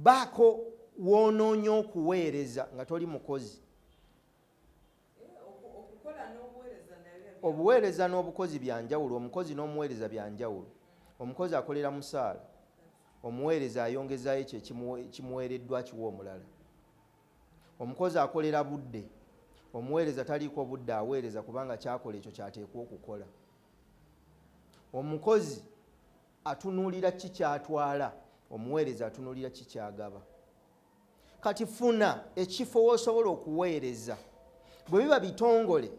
baako woonoonye okuweereza nga toli mukozi. Obuweereza n'obukozi byanjawulo, omukozi n'omuweereza byanjawulo. Omukozi akolera musaala, omuweereza ayongezaayo ekyo ekimuweereddwa kiwa omulala. Omukozi akolera budde, omuweereza taliiko budde aweereza kubanga kyakola ekyo kyateekwa okukola. Omukozi atunuulira ki kyatwala, omuweereza atunuulira ki kyagaba. Kati funa ekifo w'osobola okuweereza. Bwe biba bitongole,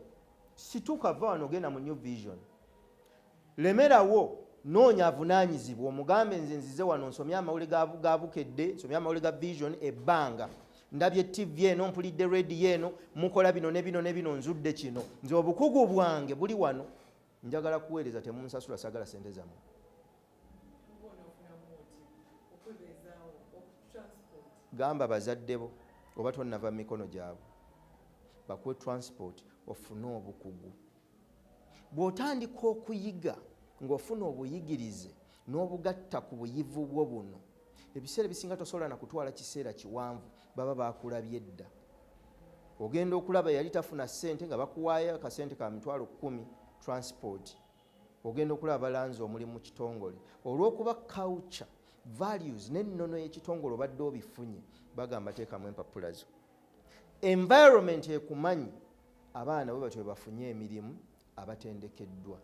situka va wano genda mu New Vision. Lemerawo noonya avunaanyizibwa omugambe nze nzize wano nsomye amawulire ga Bukedde, nsomye amawulire ga Vision ebbanga. Ndabye TV eno, mpulidde radio eno, mukola bino ne bino ne bino, nzudde kino. Nze obukugu bwange buli wano. Njagala kuweereza, temunsasula, sagala sente zammwe. Gamba bazadde bo oba tonnava mu mikono gyabwe bakuwe transport ofune obukugu. Bw'otandika okuyiga ng'ofuna obuyigirize n'obugatta ku buyivu bwo buno, ebiseera ebisinga tosobola na kutwala kiseera kiwanvu, baba bakulabye dda. Ogenda okulaba yali tafuna ssente nga bakuwaayo akasente ka mitwalo 10 transport. Ogenda okulaba balanze omuli mu kitongole. Olw'okuba culture, values n'ennono y'ekitongole obadde obifunye, bagamba teekamu empapula zo. Environment ekumanyi, abaana bwe batyo bwe bafunye emirimu abatendekeddwa.